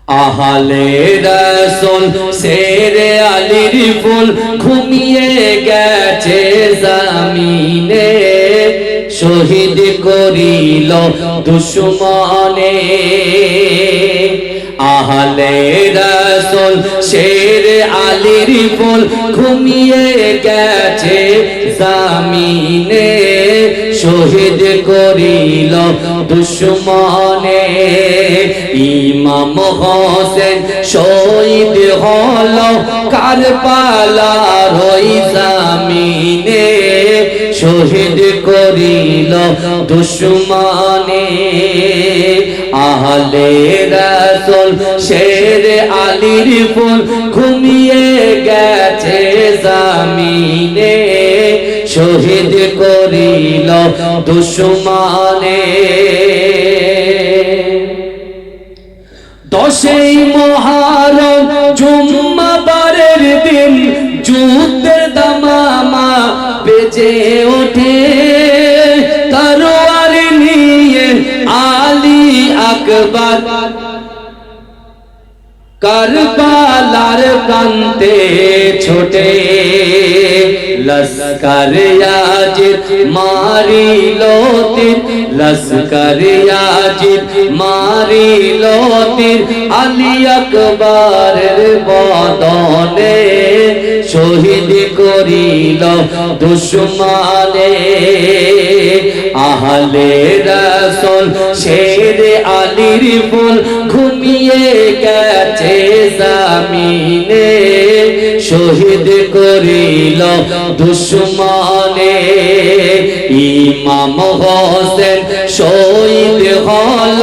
আহলে রাসূল শেরে আলীর ফুল ঘুমিয়ে গেছে জমিনে, শহীদ করিল দুশমনে। আহলে রাসূল শেরে আলীর ফুল ঘুমিয়ে গেছে জমিনে, শহীদ করিল দুশমনে। ইমাম হোসেন শহীদ হল কারবালার ওই জমিনে, শহীদ করিল দুশমনে। আহলে রাসূল শেরে আলীর ফুল ঘুমিয়ে গেছে জমিনে, শহীদ করিল দুশমনে। দশই মুহররম জুম্মাবারের দিন যুদ্ধের দামামা বেজে ওঠে, তরোয়ার নিয়ে আলী আকবর কারবালার প্রান্তে ছোটে। লস্কর ইয়াজিদ মারিল তীর, লস্কর ইয়াজিদ মারিল তীর, আলী আকবরের বদনে, শহীদ করিল দুশমনে। আহলে রাসূল শেরে আলীর ফুল ঘুমিয়ে গেছে জমিনে, শহীদ করিল দুশমনে। ইমাম হোসেন শহীদ হল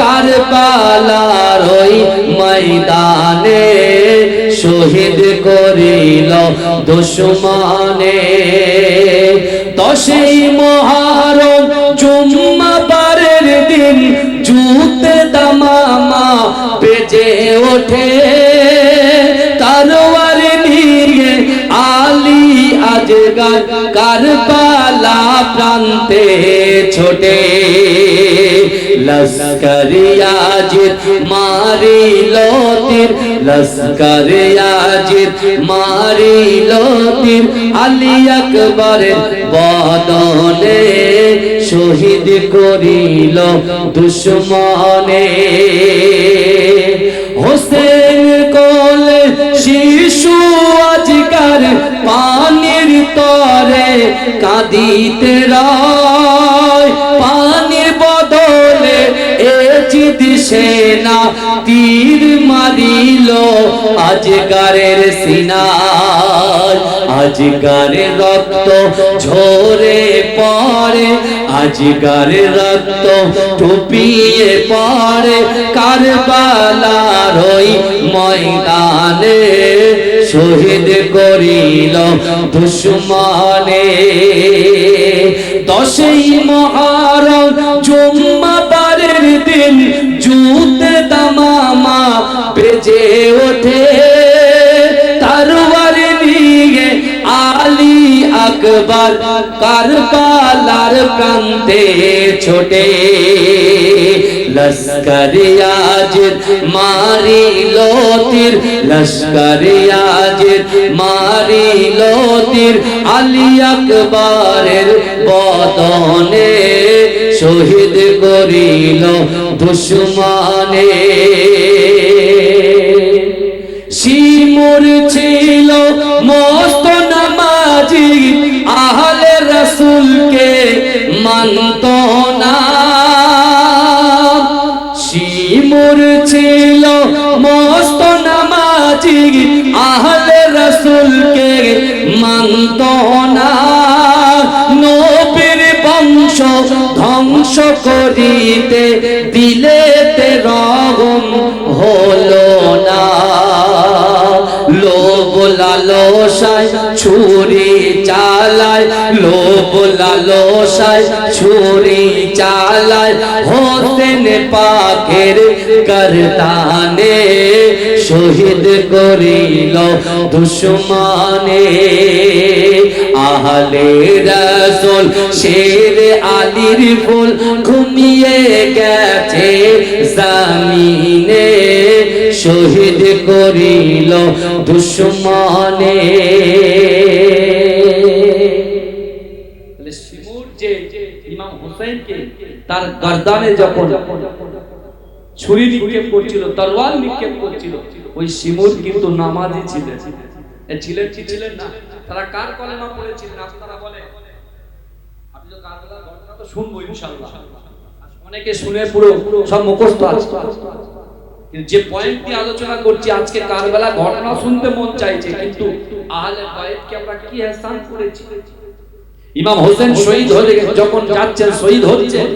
কারবালার ওই ময়দানে, শহীদ করিল দুশমনে। দশই মুহররম জুম্মাবারের দিন যুদ্ধে দামামা বেজে ওঠে, তরোয়ার নিয়ে আলী আকবর কারবালা প্রান্তে ছোটে। লস্কর ইয়াজিদ মারিল তীর, লস্কর ইয়াজিদ মারিল তীর, আলী আকবরের বদনে, শহীদ করিল দুশমনে। হোসেন কোলে শিশু আজকার পানির তরে কাঁদিতে রয়, পানির বদলে এজিদ সেনা তীর মারিল আজকারের সিনায়। আজকারের রক্ত ঝরে পড়ে, আজকারের রক্ত টুপিয়ে পড়ে কারবালার ওই ময়দানে, শহীদ করিল দুশমনে। দশই মুহররম জুম্মাবারের দিন যুদ্ধে দামামা বেজে ওঠে, তরোয়ার নিয়ে আলী আকবর কারবালার প্রান্তে ছোটে। লস্কর ইয়াজিদ মারিল তীর, লস্কর ইয়াজিদ মারিল তীর, আলী আকবরের বদনে, শহীদ করিল দুশমনে। শিমুর ছিল মস্ত নামাজি, আহলে রাসূলকে মানত না। শিমুর ছিল মস্ত নামাজি, আহলে রাসূলকে মানত না। নবীর বংশ ধ্বংস করিতে দিলেতে রহম হলো না। লোভ লালসায় ছুরি চালায়, লোভ লালসায় ছুরি চালায়, হোসেন পাকের গর্দানে, শহীদ করিল দুশমনে। আহলে রাসূল শেরে আলীর ফুল ঘুমিয়ে গেছে জমিনে, শহীদ করিল দুশমনে। শিমুর যে ইমাম হোসেনকে তার গর্দানে যখন ছুরি নিক্ষেপ করছিল, তরোয়াল নিক্ষেপ করছিল, ওই শিমুর কিন্তু নামাজি ছিলেন। ছিলেন কি ছিলেন না? তারা কার কলেমা পড়েছিলেন আপনারা বলেন? আপনি তো কারবালার ঘটনা তো শুনবো ইনশাআল্লাহ, অনেকে শুনে পুরো সব মুখস্থ আছে, কিন্তু যে পয়েন্ট নিয়ে আলোচনা করছি আজকে কারবালা ঘটনা শুনতে মন চাইছে, কিন্তু আহলে বাইতকে আমরা কি ইহসান করেছি। ইমাম হোসেন শহীদ হয়ে যখন যাচ্ছেন, শহীদ হচ্ছেন,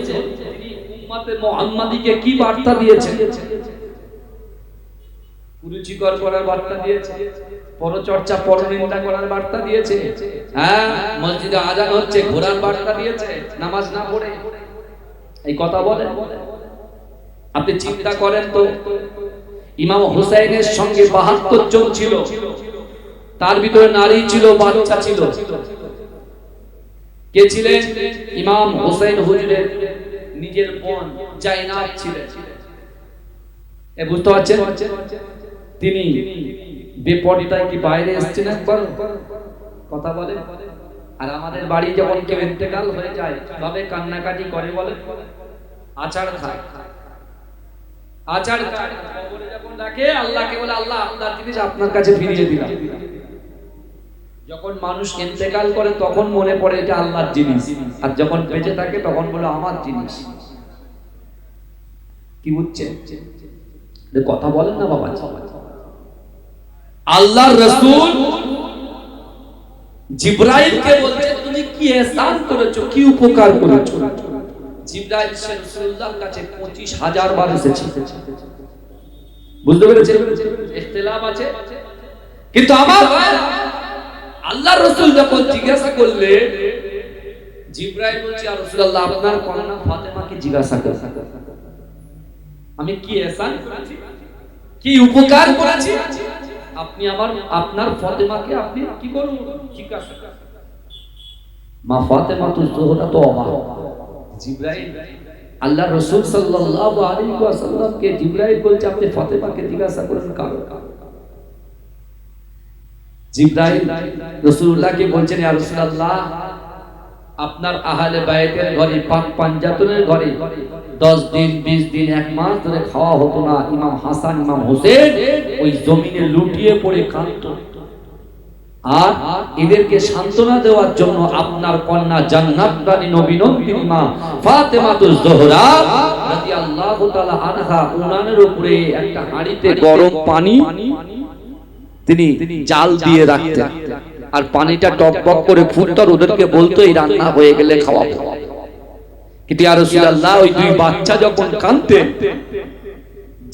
তিনি উম্মতে মুহাম্মাদিকে কি বার্তা দিয়েছেন? কুরুচিকর করার বার্তা দিয়েছে, পরচর্চা পরনিন্দা করার বার্তা দিয়েছে, হ্যাঁ মসজিদে আজান হচ্ছে ঘোরার বার্তা দিয়েছে, নামাজ না পড়ে। এই কথা বলেন? আপনি চিন্তা করেন তো, ইমাম হুসাইনের সঙ্গে ৭২ জন ছিল, তার ভিতরে নারী ছিল, বাচ্চা ছিল। কে ছিলেন? ইমাম হুসাইন হুজুরের নিজের বোন জাইনাব ছিলেন। এ বুঝতে পারছেন? তিনি বেপরদায় কি বাইরে এসেছেন একবার? কথা বলেন। আর আমাদের বাড়ি যখন কেউ ইন্তেকাল হয়ে যায় তবে কান্নাকাটি করে, বলে আচার খায়, আচার খায়। কবরে যখন রাখে আল্লাহকে বলে, আল্লাহ আপনার জিনিস আপনার কাছে ফিরিয়ে দিলাম। যখন মানুষ ইন্তেকাল করে তখন মনে পড়ে এটা আল্লাহর জিনিস, আর যখন বেঁচে থাকে তখন বলে আমার জিনিস। কি বুঝছেন? কথা বলেন না বাবা। আল্লাহর রাসূল জিবরাইলকে বলছে তুমি কি ইহসান করেছো, কি উপকার করেছো। জিবরাইল রাসূলুল্লাহর কাছে ২৫,০০০ বার এসেছে। বুঝতে পেরেছেন? ইখতিলাফ আছে, কিন্তু আমার আল্লাহর রাসূল যখন জিজ্ঞাসা করলে, জিবরাইল বলছে ইয়া রাসূলুল্লাহ আপনার কন্যা ফাতেমাকে জিজ্ঞাসা করুন আমি কি ইহসান করেছি, কি উপকার করেছি, আপনি আপনার ফাতেমাকে আপনি কি করুন জিজ্ঞাসা করুন। মা ফাতেমা তো জোহরা তো অবাক। জিবরাইল আল্লাহর রাসূল সাল্লাল্লাহু আলাইহি ওয়াসাল্লামকে জিবরাইল বলছে আপনি ফাতেমাকে জিজ্ঞাসা করুন কারণ। জিবরাইল রাসূলুল্লাহকে বলছেন ইয়া রাসূলুল্লাহ আপনার আহলে বাইতের ঘরে, পাক পাঞ্জাতনের ঘরে 10 দিন 20 দিন 1 মাস ধরে খাওয়া হতো না। ইমাম হাসান ইমাম হোসেন ওই জমিনে লুটিয়ে পড়ে কাঁদতো, আর এদেরকে সান্ত্বনা দেওয়ার জন্য আপনার কন্যা জান্নাতরানী নবীনন্দিনী মা ফাতেমাতুজ জোহরা রাদিয়াল্লাহু তাআলা আনহা উনানের উপরে একটা হাঁড়িতে গরম পানি তিনি জাল দিয়ে রাখতেন, আর পানিটা টকবক করে ফুটতো, ওদেরকে বলতো এই রান্না হয়ে গেলে খাওয়াবো। কিন্তু ইয়া রাসূলুল্লাহ ওই দুই বাচ্চা যখন কাঁদতেন,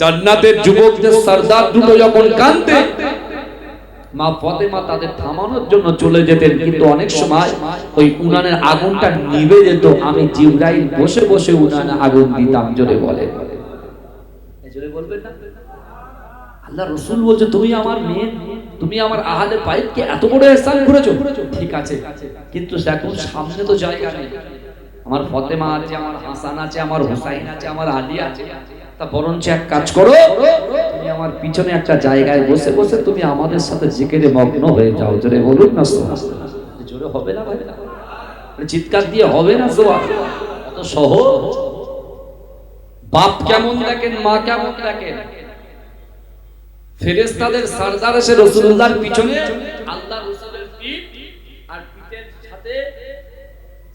জান্নাতের যুবকদের সরদার দুটো যখন কাঁদতেন, মা ফাতেমা তাদের থামানোর জন্য চলে যেতেন, কিন্তু অনেক সময় ওই উনানের আগুনটা নিভে যেত। আমি জিবরাইল বসে বসে উনানে আগুন দিতাম। জোরে বলে, জোরে বলবেন না? আল্লাহ রাসূল বলছে তুমি আমার মেয়ে, তুমি আমার আহলে বাইতকে এত বড় ইহসান করেছো। ঠিক আছে, কিন্তু এখন সামনে তো জায়গা নেই। আমার ফাতেমা আছে, আমার হাসান আছে, আমার হুসাইন আছে, আমার আলী আছে, তা বরঞ্চ এক কাজ করো, তুমি আমার পিছনে একটা জায়গায় বসে বসে তুমি আমাদের সাথে জিকিরে মগ্ন হয়ে যাও। জোরে বলুন না? জোরে হবে না ভাই? চিৎকার দিয়ে হবে না? অত সহজ। বাপ কেমন দেখেন, মা কেমন দেখেন, ফেরেশতাদের সরদার এসে রাসূলুল্লাহর পিছনে, আল্লাহর রাসূলের পিঠ আর পিঠের সাথে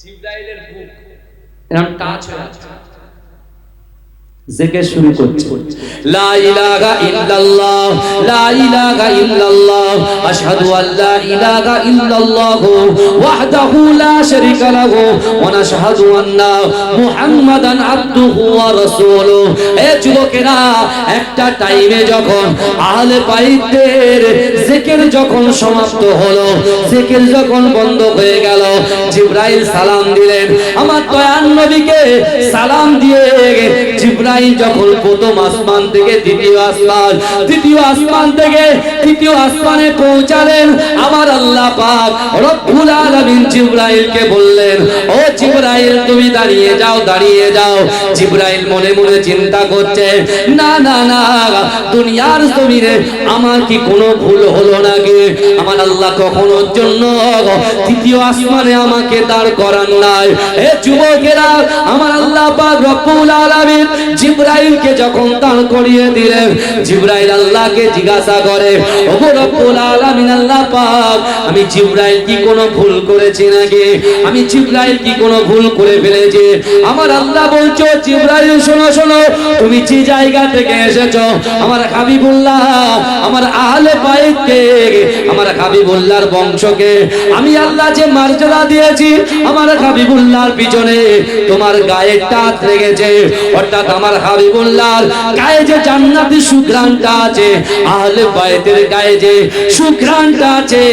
জিবরাইলের বুক এরকম টাচ হয়ে আছে। জিকির শুরু করছে, লা ইলাহা ইল্লাল্লাহ, লা ইলাহা ইল্লাল্লাহ, আশহাদু আল্লা ইলাহা ইল্লাল্লাহ ওয়াহদাহু লা শারীকা লাহু ওয়া নাশহাদু আন্না মুহাম্মাদান আবদুহু ওয়া রাসূলুহু। এ যুবকেরা, একটা টাইমে যখন আহলে বাইতের জিকির যখন সমাপ্ত হলো, জিকির যখন বন্ধ হয়ে গেল, জিবরাইল সালাম দিলেন। আমার দয়ার নবীকে সালাম দিয়ে জিবরাইল জিবরাইল যখন প্রথম আসমান থেকে দ্বিতীয় আসমান থেকে তৃতীয় আসমানে পৌঁছালেন, আমার আল্লাহ পাক রব্বুল আলামিন জিবরাইলকে বললেন, ও জিবরাইল তুমি দাঁড়িয়ে যাও। জিবরাইল মনে মনে চিন্তা করছে, না না না, দুনিয়ার জমিনে আমার কি কোনো ভুল হলো নাকি? আমার আল্লাহ কখনোর জন্য তৃতীয় আসমানে আমাকে দাঁড় করান নাই। এ যুবকেরা, আমার আল্লাহ পাক রব্বুল আলামিন জিবরাইলকে যখন দাঁড় করিয়ে দিলেন, জিবরাইল আল্লাহকে জিজ্ঞাসা করে, ও রব্বুল আলামিন আল্লাহ পাক, আমি জিবরাইল কি কোনো ভুল করেছি নাকি? আমি জিবরাইল কি কোনো ভুল করে ফেলেছি? আমার আল্লাহ বলছো, জিবরাইল শোনো, তুমি যে জায়গা থেকে এসেছো, আমার হাবিবুল্লাহ, আমার আহলে বাইতকে, আমার হাবিবুল্লাহর বংশকে আমি আল্লাহ যে মর্যাদা দিয়েছি, আমার হাবিবুল্লাহর পিছনে তোমার গায়ে টাচ লেগেছে, অর্থাৎ আমার হাবিবুল্লাহর গায়ে যে জান্নাতি সুঘ্রাণটা আছে, আহলে বাইতের গায়ে যে সুঘ্রাণটা আছে,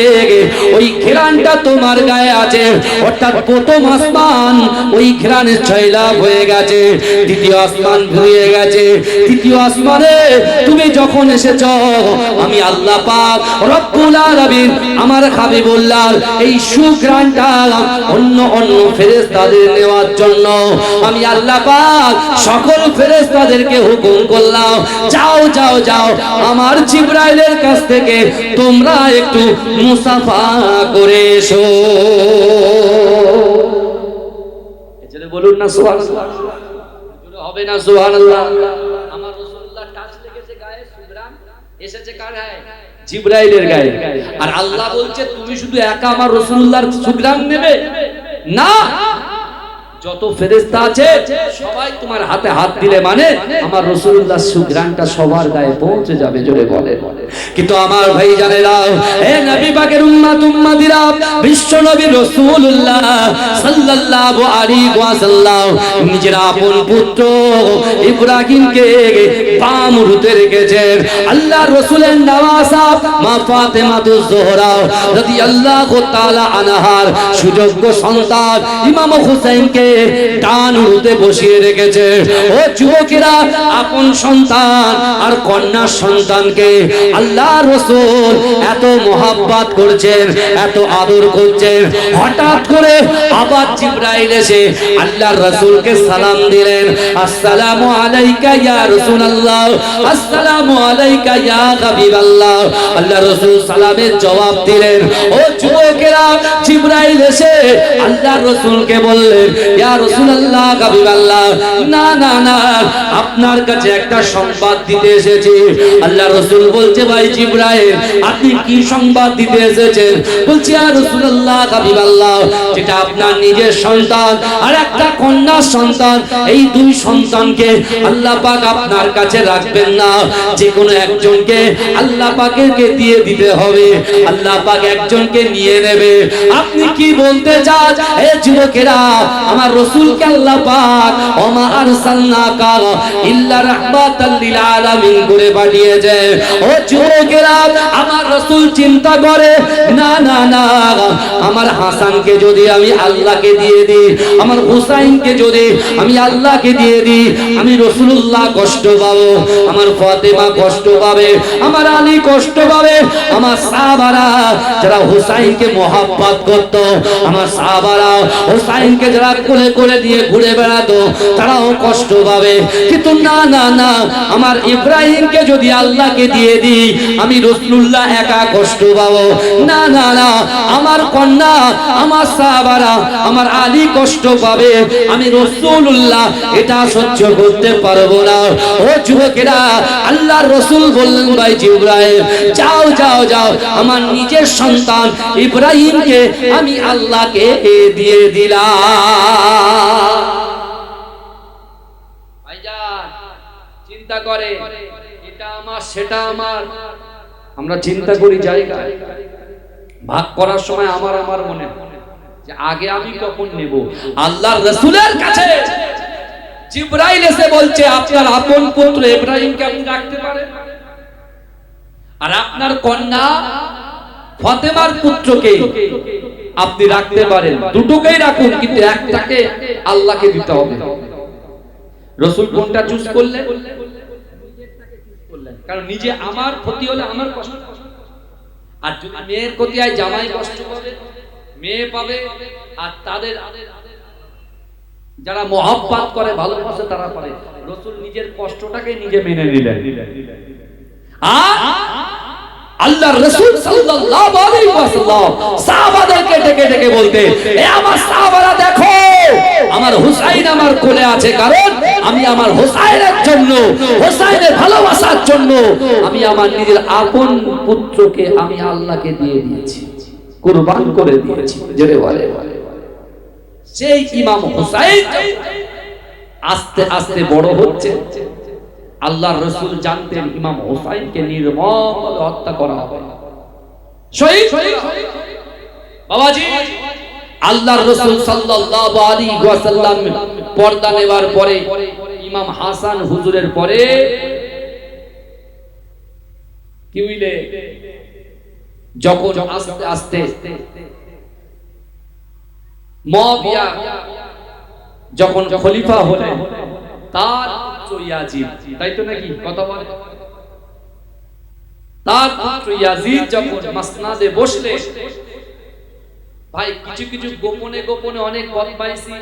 ওই ঘ্রাণটা তোমার গায়ে আছে। অর্থাৎ প্রথম আসমান ওই ঘ্রাণে ছয়লাভ হয়ে গেছে, দ্বিতীয় আসমান ঘুরিয়ে গেছে, তৃতীয় আসমানে তুমি যখন এসেছো, আমি আল্লাহ পাক রব্বুল আলামিন আমার হাবিবুল্লাহর এই সুঘ্রাণটা অন্য ফেরেশতাদের নেওয়ার জন্য আমি আল্লাহ পাক সকল ফেরেশতাদেরকে হুকুম করলাম, যাও আমার জিবরাইলের কাছ থেকে তোমরা একটু মুসাফা করে এসো। এজন্য বলুন না সুবহানাল্লাহ, হবে না সুবহানাল্লাহ। আমার রাসূলুল্লাহ টাচ লেগেছে গায়ে, সুঘ্রাণ এসেছে কার গায়ে? জিবরাইলের গায়ে। আর আল্লাহ বলছে তুমি শুধু একা আমার রাসূলুল্লাহর সুঘ্রাণ নেবে না, যত ফেরেশতা আছে সবাই তোমার হাতে হাত দিলে মানে আমার রাসূলুল্লাহর সুঘ্রাণটা সবার গায়ে পৌঁছে যাবে, জোরে বলে। কিন্তু আমার ভাই জানেরা, হে নবী পাকের উম্মতিরা, বিশ্ব নবী রাসূলুল্লাহ সাল্লাল্লাহু আলাইহি ওয়াসাল্লাম নিজের আপন পুত্র ইব্রাহিমকে বাম রুতে রেখেছেন। আল্লাহর রাসূলের নওয়াসা মা ফাতেমাতুজ জোহরা রাদিয়াল্লাহু তাআলা আনহার সুযোগ্য সন্তান ইমাম হুসাইনকে ডান রুতে বসিয়ে রেখেছে। ও যুবকেরা, আপন সন্তান আর কন্যা সন্তানকে আল্লাহর রাসূল এত মোহাব্বত করছেন, এত আদর করছেন। হঠাৎ করে আবার জিবরাইল এসে আল্লাহর রাসূলকে সালাম দিলেন, আসসালামু আলাইকা ইয়া রাসূলুল্লাহ, আসসালামু আলাইকা ইয়া হাবিবাল্লাহ। আল্লাহর রাসূল সালামের জবাব দিলেন। ও যুবকেরা, জিবরাইল এসে আল্লাহর রাসূলকে বললেন, ইয়া রাসূলুল্লাহ, হাবিবাল্লাহ, না না না, আপনার কাছে একটা সংবাদ দিতে এসেছি। আল্লাহর রাসূল বলছে, ভাই জিবরাইল, আপনি কি সংবাদ দিতে এসেছেন? বলছি, ইয়া রাসূলুল্লাহ, হাবিবাল্লাহ, যেটা আপনার নিজের সন্তান আর একটা কন্যা সন্তান, এই দুই সন্তানকে আল্লাহ পাক আপনার কাছে রাখবেন না, যে কোনো একজনকে আল্লাহ পাকেরকে দিয়ে দিতে হবে, আল্লাহ পাক একজনকে নিয়ে নেবে। আপনি কি বলতে চান? হে যুবকেরা, আমার রাসূলকে আল্লাহ পাক ওমা আরসালনাকা ইল্লা রাহমাতাল লিল আলামিন করে পাঠিয়েছে। ও যুবকেরা, আমার রাসূল চিন্তা করে, না না না, আমার হাসানকে যদি আমি আল্লাহকে দিয়ে দিই, আমার হুসাইনকে যদি আমি আল্লাহকে দিয়ে দিই, আমি রাসূলুল্লাহ কষ্ট পাবো, আমার ফাতেমা কষ্ট পাবে, আমার আলী কষ্ট পাবে, আমার সাহাবারা যারা হুসাইনকে মোহাব্বত করত, আমার সাহাবারা হুসাইনকে যারা কোলে কোলে দিয়ে ঘুরে বেড়াতো, তারাও কষ্ট পাবে। কিন্তু না না না, আমার ইব্রাহিমকে যদি আল্লাহকে দিয়ে দিই, আমি রাসূলুল্লাহ একা কষ্ট পাবো, না না না, আমার কন্যা, আমার সাহাবারা, আমার আলী কষ্ট পাবে, আমি রাসূলুল্লাহ এটা সহ্য করতে পারবো না। ও যুবকেরা, আল্লাহর রাসূল বললেন, ভাই জিবরাইল, যাও, আমার নিজের সন্তান ইব্রাহিমকে আমি আল্লাহকে দিয়ে দিলাম। ভাইজান চিন্তা করে, এটা আমার সেটা আমার, আমরা চিন্তা করি জায়গা ভাগ করার সময় আমার মনে যে আগে আমি কখন নেব। আল্লাহর রাসূলের কাছে জিবরাইল এসে বলছে, আপনার আপন পুত্র ইব্রাহিমকে আপনি রাখতে পারেন, আর আপনার কন্যা ফাতেমার পুত্রকে আপনি রাখতে পারেন, দুটোকেই রাখুন, কিন্তু একটাকে আল্লাহকে দিতে হবে। রাসূল কোনটা চুজ করলেন? কারণ নিজে আমার ক্ষতি হলে আমার কষ্ট, আর যদি মেয়ের ক্ষতি হয় জামাই কষ্ট পাবে, মেয়ে পাবে, আর তাদের যারা মহব্বত করে ভালোবাসে তারা পাবে। রাসূল নিজের কষ্টটাকে নিজে মেনে নিলেন। আর আল্লাহর রাসূল সাল্লাল্লাহু আলাইহি ওয়াসাল্লাম সাহাবাদেরকে ডেকে ডেকে বলতেন, এ আমার সাহাবারা দেখো, আমার হুসাইন আমার কোলে আছে, কারণ আমি আমার হুসাইনের জন্য, হুসাইনের ভালোবাসার জন্য আমি আমার নিজের আপন পুত্রকে আমি আল্লাহকে দিয়ে দিয়েছি, কুরবান করে দিয়েছি। জোরে বলে সেই ইমাম হুসাইন আস্তে আস্তে বড় হচ্ছে। আল্লাহর রাসূল জানতেন ইমাম হুসাইনকে নির্মমভাবে হত্যা করা হবে, শহীদ বাবাজি। আল্লাহর রাসূল সাল্লাল্লাহু আলাইহি ওয়াসাল্লাম পর্দা নেওয়ার পরে ইমাম হাসান হুজুরের পরে কি হইলে যখন আস্তে আস্তে মুয়াবিয়া যখন খলিফা হলেন, তার পুত্র ইয়াজিদ, তাই তো নাকি কথা বলে, তার পুত্র ইয়াজিদ যখন মাসনাদে বসলে, ভাই কিছু কিছু গোপনে গোপনে অনেক বদমাইশি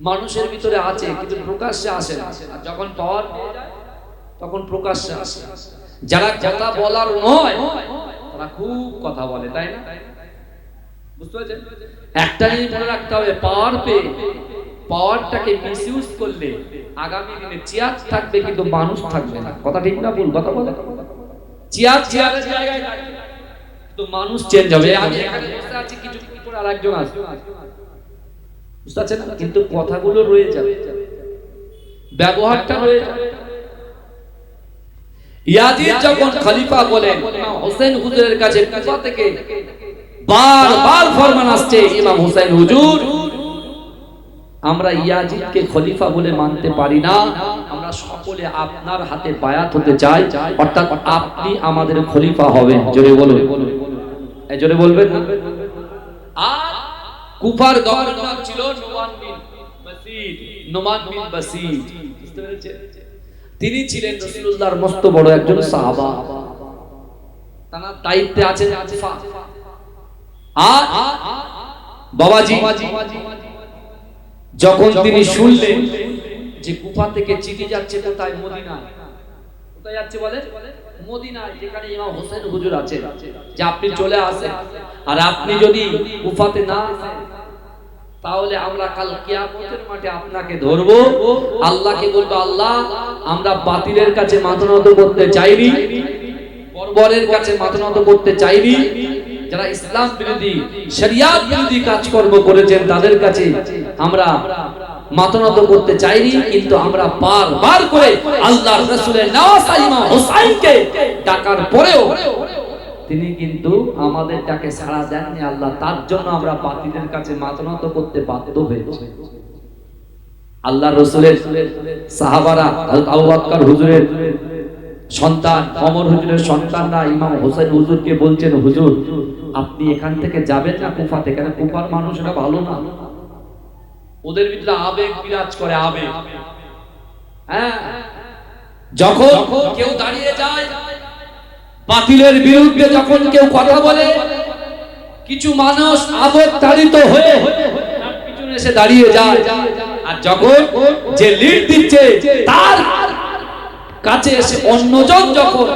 মানুষের ভিতরে আছে, কিন্তু প্রকাশ্যে আসে না। আর যখন পাওয়ার পেয়ে যায় তখন প্রকাশ্যে আসে। যারা কথা বলার নয় তারা খুব কথা বলে, তাই না? বুঝতে পারছেন? একটা জিনিস মনে রাখতে হবে, পাওয়ার পেয়ে পাওয়ারটাকে মিসইউজ করলে আগামী দিনে চেয়ার থাকবে কিন্তু মানুষ থাকবে না। কথা ঠিক না ভুল? কথা বলে চেয়ারের জায়গায় থাকবে তো মানুষ চেঞ্জ হবে। আমি এখানে বসে আছি, কিছু পরে আরেকজন আসবে, বুঝতে পারছেন না? কিন্তু কথাগুলো রয়ে যাবে, ব্যবহারটা রয়ে যাবে। ইয়াজিদ যখন খলিফা বলেন, ইমাম হোসেন হুজুরের কাছে কুফা থেকে বারবার ফরমান আসছে, ইমাম হোসেন হুজুর আমরা ইয়াজিদকে খলিফা বলে মানতে পারি না, আমরা সকলে আপনার হাতে বায়াত হতে চাই, অর্থাৎ আপনি আমাদের খলিফা হবেন। জোরে বলুন, এই জোরে বলবেন। আর কুফার গভর্নর ছিল নোমান বিন বাসির, বুঝতে পেরেছেন? তিনি ছিলেন রাসূলুল্লাহর মস্ত বড় একজন সাহাবা, তার দায়িত্বে আছেন কুফা। আর বাবাজি যখন তিনি শুনলেন যে কুফা থেকে চিঠি যাচ্ছে কোথায়? মদিনায়। কোথায় যাচ্ছে বলে? মদিনায়, যেখানে ইমাম হোসেন হুজুর আছেন, যে আপনি চলে আসেন, আর আপনি যদি কুফাতে না আসেন তাহলে আমরা কাল কিয়ামতের মাঠে আপনাকে ধরবো, আল্লাহকে বলবো, আল্লাহ আমরা বাতিলের কাছে মাথা নত করতে চাইনি, বর্বরের কাছে মাথা নত করতে চাইনি, যারা ইসলাম বিরোধী শরিয়াত বিরোধী কাজকর্ম করেছেন তাদের কাছে আমরা মাথা নত করতে চাইনি, কিন্তু আমরা বারবার করে আল্লাহর রাসূলের নওয়াসা ইমাম হুসাইনকে ডাকার পরেও তিনি কিন্তু আমাদের ডাকে সাড়া দেননি। আল্লাহ তার জন্য আমরা বাতিলের কাছে মাথা নত করতে বাধ্য হয়েছি। আল্লাহর রাসূলের সাহাবারা হযরত আবু বকর হুজুরের সন্তান, ওমর হুজুরের সন্তানরা ইমাম হোসেন হুজুরকে বলছেন, হুজুর আপনি এখান থেকে যাবেন না কুফা থেকে, কারণ কুফার মানুষরা ভালো না, ওদের ভিতরে আবেগ বিরাজ করে, আবেগ। হ্যাঁ, যখন কেউ দাঁড়িয়ে যায় বাতিলের বিরুদ্ধে, যখন কেউ কথা বলে, কিছু মানুষ আবেগ তাড়িত হয়ে তার পিছনে এসে দাঁড়িয়ে যায়, আর যখন যে লিড দিচ্ছে তার কাছে এসে অন্যজন যখন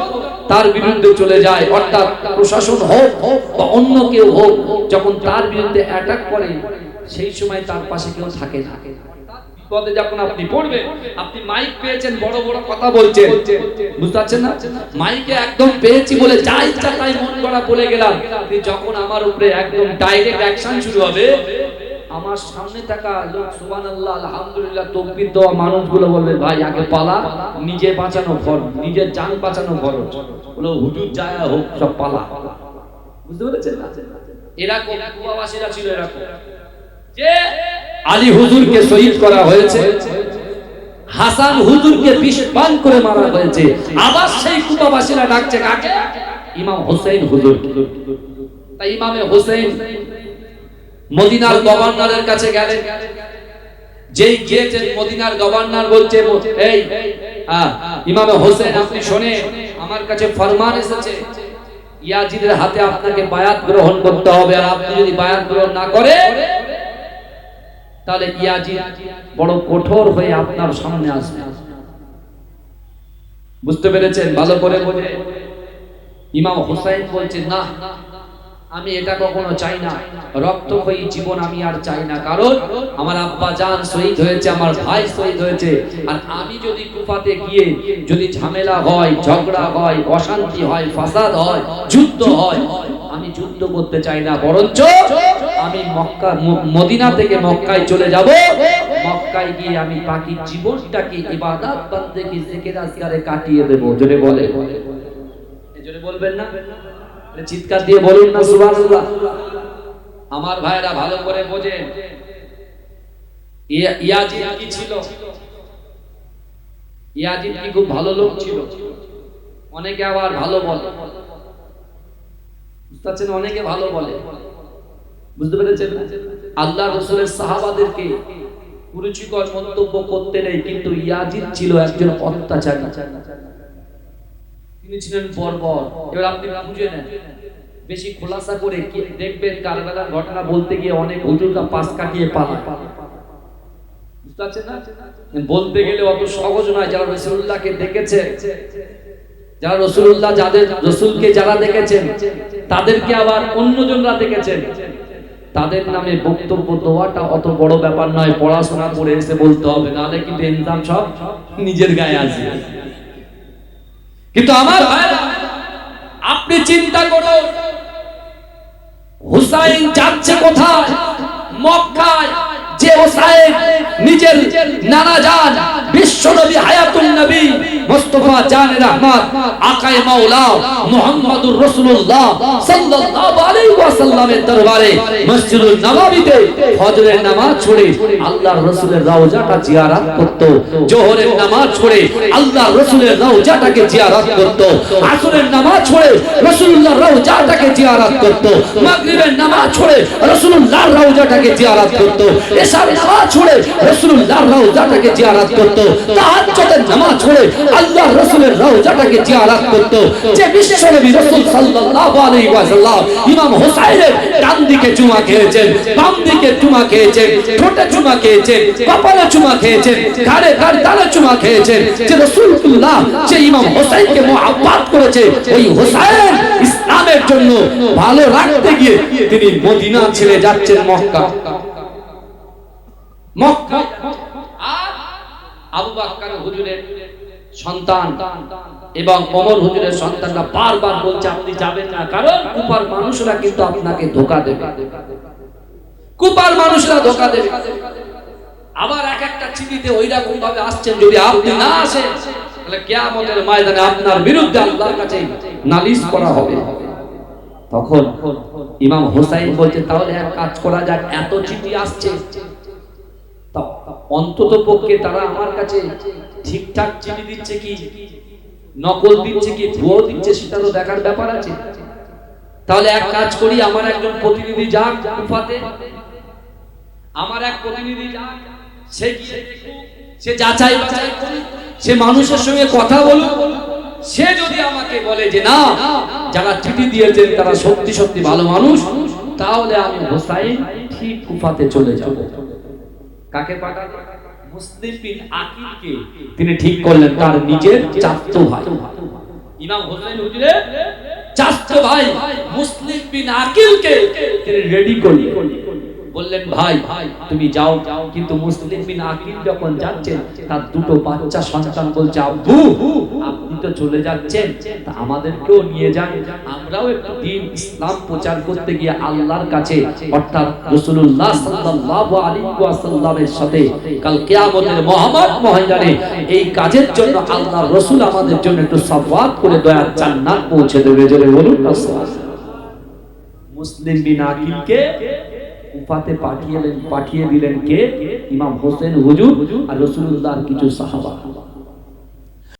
তার বিরুদ্ধে চলে যায়, অর্থাৎ প্রশাসন হোক বা অন্য কেউ হোক, যখন তার বিরুদ্ধে অ্যাটাক করে, সেই সময় তার পাশে কেউ থাকে না। বিপদে যখন আপনি পড়বেন, আপনি মাইক পেয়েছেন, বড় বড় কথা বলছেন, বুঝতে পারছেন না? মাইকে একদম পেয়েছি বলে যা ইচ্ছা তাই মন গড়া বলে গেলাম, যখন আমার উপরে একদম ডাইরেক্ট অ্যাকশন শুরু হবে, আমার সামনে থাকা লোক সুবহানাল্লাহ আলহামদুলিল্লাহ তাকবীর দেওয়া মানুষগুলো বলবে, ভাই আগে পালা, নিজে বাঁচানো ফরজ, নিজের জান বাঁচানো ফরজ, বলো হুজুর যায় হোক সব পালা। বুঝতে পেরেছেন না? এরকম কুফাবাসীরা ছিল, এরকম যে আলী হুজুরকে শহীদ করা হয়েছে, হাসান হুজুরকে বিষ পান করে মারা হয়েছে, আবার সেই কুফাবাসীরা ডাকছে কাকে? ইমাম হোসেন হুজুর। তাই ইমামে হোসেন মদিনার গভর্নরের কাছে গেলেন, যেই গিয়েছেন মদিনার গভর্নর বলছে, এই ইমাম হোসেন আপনি শুনে আমার কাছে ফরমান এসেছে, ইয়াজিদের হাতে আপনাকে বায়াত গ্রহণ করতে হবে, আর আপনি যদি বায়াত গ্রহণ না করে তাহলে ইয়াজিদ বড় কঠোর হয়ে আপনার সামনে আসবে। বুঝতে পেরেছেন? ভালো করে বোঝে। ইমাম হোসেন বলছে, না আমি এটা কখনো চাই না, রক্তক্ষয়ী জীবন আমি আর চাই না, কারণ আমার আব্বা জান শহীদ হয়েছে, আমার ভাই শহীদ হয়েছে, আর আমি যদি কুফাতে গিয়ে যদি ঝামেলা হয়, ঝগড়া হয়, অশান্তি হয়, ফাসাদ হয়, যুদ্ধ হয়, আমি যুদ্ধ করতে চাই না, বরঞ্চ আমি মক্কা মদিনা থেকে মক্কায় চলে যাব, মক্কায় গিয়ে আমি বাকি জীবনটাকে ইবাদত বন্দেগী জিকির আজকারে কাটিয়ে দেব। জোরে বলে, জোরে বলবেন না? চিৎকার দিয়ে বলুন না সুবহানাল্লাহ। আমার ভাইরা ভালো করে বোঝেন, ইয়াজিদ কি ছিল? ইয়াজিদ কি খুব ভালো লোক ছিল? অনেকে আবার ভালো বলে, বুঝতে পারছেন? অনেকে ভালো বলে, বুঝতে পেরেছেন? আল্লাহ রাসূলের সাহাবাদেরকে কুরুচিকর মন্তব্য করতে নেই, কিন্তু ইয়াজিদ ছিল একজন অত্যাচারী, তিনি ছিলেন বর্বর। এবার আপনি বুঝে নেন, বেশি খোলাসা করে দেখবেন কারবালার ঘটনা বলতে গিয়ে অনেক হুজুররা পাশ কাটিয়ে পালায়, বুঝতে পারছেন না? বলতে গেলে অত সহজ নয়। যারা রাসূলুল্লাহকে দেখেছে, যারা রাসূলুল্লাহ যাদের রাসূলকে যারা দেখেছেন তাদেরকে আবার অন্যজনরা দেখেছেন, তাদের নামে বক্তব্য দেওয়াটা অত বড় ব্যাপার নয়, পড়াশোনা করে এসে বলতে হবে, নাহলে কিন্তু ইনজাম সব নিজের গায়ে আসে। কিন্তু আমার ভাইরা আপনি চিন্তা করুন, হুসাইন যাচ্ছে কোথায়? মক্কায়। যে হুসাইন নিজের নানা জান বিশ্বনবী হায়াতুন নবী মুস্তাফা জানে রহমত আকায়ে মাওলা মুহাম্মদুর রাসূলুল্লাহ সাল্লাল্লাহু আলাইহি ওয়াসাল্লামের দরবারে মসজিদুল নববীতে ফজরের নামাজ পড়ে আল্লাহর রাসূলের রওজাটা জিয়ারত করত, জোহরের নামাজ পড়ে আল্লাহর রাসূলের রওজাটাকে জিয়ারত করত, আসরের নামাজ পড়ে রাসূলুল্লাহর রওজাটাকে জিয়ারত করত, মাগরিবের নামাজ পড়ে রাসূলুল্লাহর রওজাটাকে জিয়ারত করত, এশার নামাজ পড়ে রাসূলুল্লাহর রওজাটাকে জিয়ারত করত, তাহাজ্জুদের নামাজ পড়ে আল্লাহর রাসূলের রওজাটাকে জিয়ারত করত। যে বিশ্বনবী রাসূল সাল্লাল্লাহু আলাইহি ওয়াসাল্লাম ইমাম হোসেনের ডান দিকে চুমা খেয়েছেন, বাম দিকে চুমা খেয়েছেন, ঠোঁটে চুমা খেয়েছেন, কপালে চুমা খেয়েছেন, ঘাড়ে গর্দানে চুমা খেয়েছেন, যে রাসূলুল্লাহ যে ইমাম হোসেনকে মুহাব্বত করেছে, ওই হোসেন ইসলামের জন্য ভালো রাখতে গিয়ে তিনি মদিনা ছেড়ে যাচ্ছেন মক্কা। মক্কা আর আবু বকর হুজুরের সন্তান এবং ওমর হুজুরের সন্তানরা বারবার বলছে আপনি যাবেন না, কারণ কুপার মানুষরা কিন্তু আপনাকে ধোঁকা দেবে, কুপার মানুষরা ধোঁকা দেবে। আবার এক একটা চিঠিতে ওই রকম ভাবে আসছেন, যদি আপনি না আসেন তাহলে কিয়ামতের ময়দানে আপনার বিরুদ্ধে আল্লাহর কাছে নালিশ করা হবে। তখন ইমাম হোসেন বলছে তাহলে এক কাজ করা যাক, এত চিঠি আসছে অন্তত পক্ষে তারা আমার কাছে ঠিকঠাক চিঠি দিচ্ছে কি নকল দিচ্ছে কি ভুয়ো দিচ্ছে সেটা তো দেখার ব্যাপার আছে। তাহলে এক কাজ করি, আমার একজন প্রতিনিধি যাক কুফাতে, আমার এক প্রতিনিধি যাক, সে যাচাই বাছাই করে, সে মানুষের সঙ্গে কথা বলুক, সে যদি আমাকে বলে যে না যারা চিঠি দিয়েছেন তারা সত্যি সত্যি ভালো মানুষ, তাহলে আমি হোসাইন ঠিক কুফাতে চলে যাব। কাকে পাঠালেন? মুসলিম বিন আকিলকে তিনি ঠিক করলেন, তার নিজের চাচাতো ভাই ইমাম হোসেন হুজুরের চাচাতো ভাই মুসলিম বিন আকিলকে তিনি রেডি করলেন, বললেন ভাই তুমি যাও। কিন্তু মুসলিম বিন আকিল যখন যাচ্ছেন তার দুটো বাচ্চা সন্তান বলছে আব্বু আপনি তো চলে যাচ্ছেন, তা আমাদেরকেও নিয়ে যান, আমরাও একটু দ্বীন ইসলাম প্রচার করতে গিয়ে আল্লাহর কাছে অর্থাৎ রাসূলুল্লাহ সাল্লাল্লাহু আলাইহি ওয়াসাল্লামের সাথে কাল কিয়ামতের মহামাত ময়দানে এই কাজের জন্য আল্লাহর রাসূল আমাদের জন্য একটু সাফাত করে দয়ার জান্নাত পৌঁছে দেবে। জোরে বলুন না সুবহানাল্লাহ। মুসলিম বিন আকিলকে কুফাতে পাঠিয়ে দিলেন কে? ইমাম হোসেন হুজুর আর রাসূলুল্লাহর কিছু সাহাবা।